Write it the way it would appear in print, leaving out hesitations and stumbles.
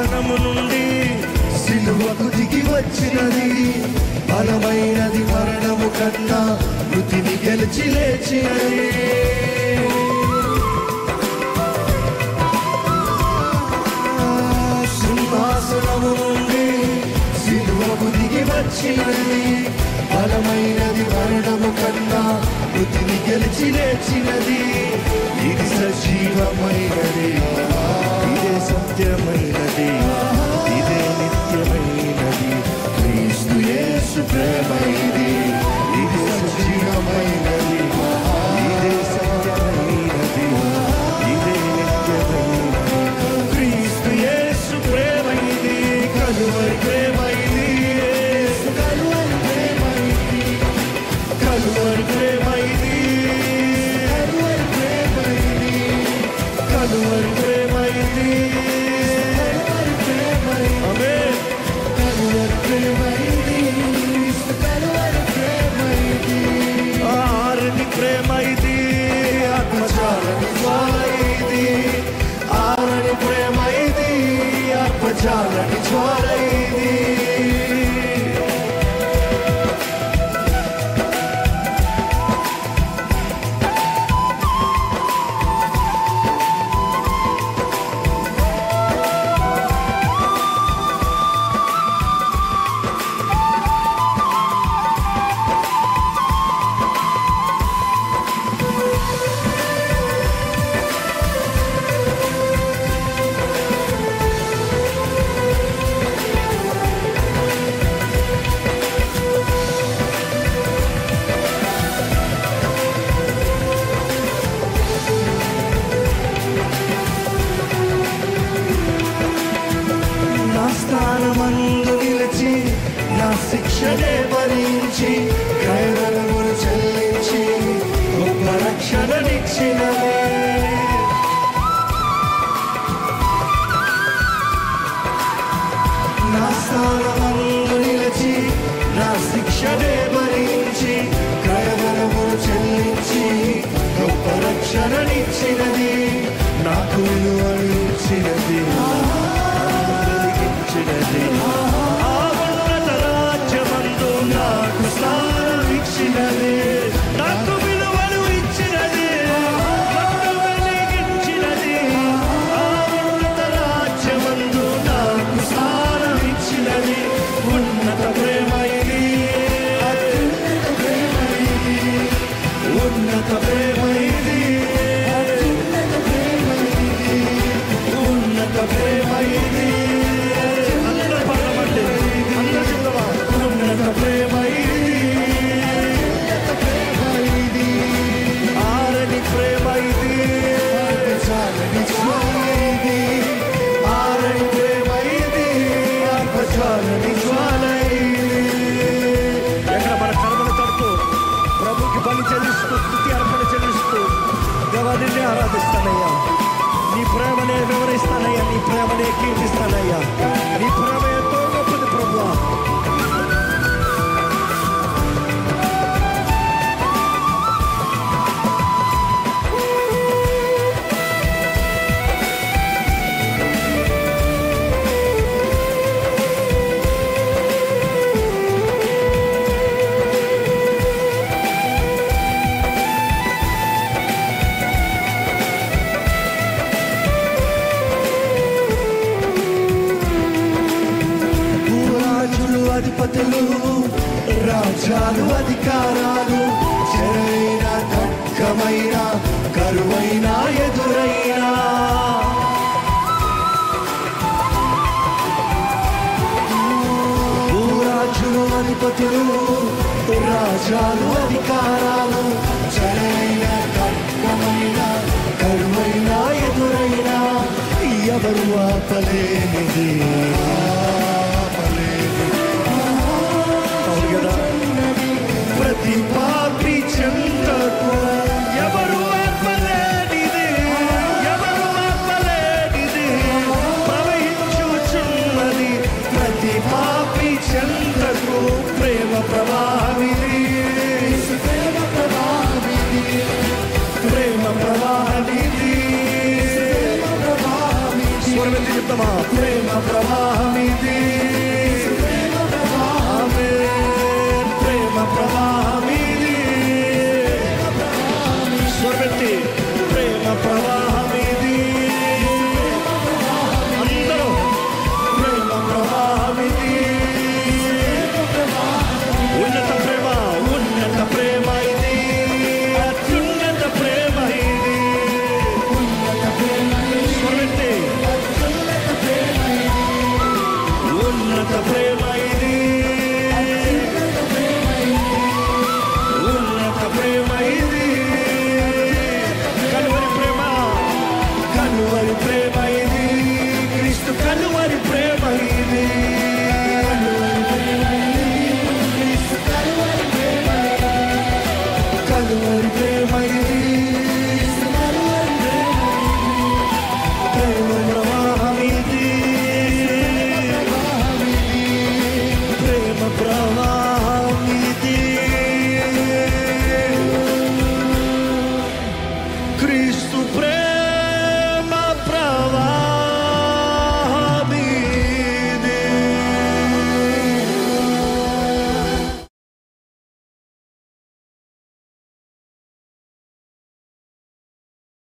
సింహాసనము నుండి సిలువకు దిగి వచ్చినది, బలమైనది మరణము కన్నా మృతిని గెలిచి లేచినది. సింహాసనము నుండి సిలువకు దిగి వచ్చినది, బలమైనది మరణము కన్నా మృతిని గెలిచి లేచినది. ఇది సజీవమైనది, ఇదే సత్యమైనది, ఇదే నిత్యమైనది, క్రీస్తు యేసు ప్రేమ ఇది. ఇది సజీవమైనది, ఇదే సత్యమైనది, ఇదే నిత్యమైనది, క్రీస్తు యేసు ప్రేమ ఇది. కలువరి ప్రేమ ఇది, కలువరి ప్రేమ ఇది, కలువరి ప్రేమ ఇది, కలువరి ప్రేమ ఇది, కలువరి ప్రేమ ఇది. ఆమేన్. కలువరి ప్రేమ ఇది, కలువరి ప్రేమ ఇది. ఆరని ప్రేమ ఇది, ఆత్మజాలని జ్వాల ఇది. ఆరని ప్రేమ ఇది, ఆత్మజాలని జ్వాల ఇది. స్థానమందు నిలిచి నా శిక్షనే భరించి క్రయధనమును చెల్లించి గొప్ప రక్షణనిచ్చినవే. నా స్థానమందు నిలిచి నా శిక్షనే భరించి క్రయధనమును చెల్లించి గొప్ప రక్షణనిచ్చినది. నాకు విలువను ఇచ్చినది, ఆ ఉన్నత రాజ్యమందు నాకు స్థానం ఇచ్చినది. నాకు విలువను ఇచ్చినది, నన్ను వెలిగించినది. ఆ ఉన్నత రాజ్యమందు నాకు స్థానం ఇచ్చినది. ఉన్నత ప్రేమ ఇది, ఉన్నత ప్రేమ ఇది, ఉన్నత ప్రేమ ఇది. ఉన్నత ప్రేమ ఇది, ఆరని ప్రేమ ఇది, ఆత్మజాలని జ్వాల ఇది. ఆరని ప్రేమ ఇది, ఆత్మజాలని జ్వాల ఇది. ఎక్కడ మన కర్మలు తడుతూ ప్రభుకి బలి చెల్లిస్తూ స్తుతి అర్పణ చెల్లిస్తూ దేవాన్ని ఆరాధిస్తానయ్యా. నీ ప్రేమనే వివరిస్తానయ్యా, నీ ప్రేమనే కీర్తిస్తానయ్యా. నీ ప్రేమ ఎంతో గొప్పది ప్రభువా. అధిపతులు, రాజ్యాలు, అధికారాలు, చెరైన ఖడ్గమైన కరువైన ఎదురైనా, భూరాజులు, అధిపతులు, రాజ్యాలు, అధికారాలు, చెరైన ఖడ్గమైన కరువైన ఎదురైనా ఎవరు ఆపలేనిది. ప్రతి పాపి చెంతకు ఎవరు ఆపలేనిది, ఎవరు ఆపలేనిది. ప్రవహించుచున్నది ప్రతి పాపి చెంతకు ప్రేమ ప్రవాహమిది, ప్రేమ ప్రవాహమిది, ప్రేమ ప్రవాహమిది. స్వరమెత్తి చెప్తామా? ప్రేమ ప్రవాహమిది,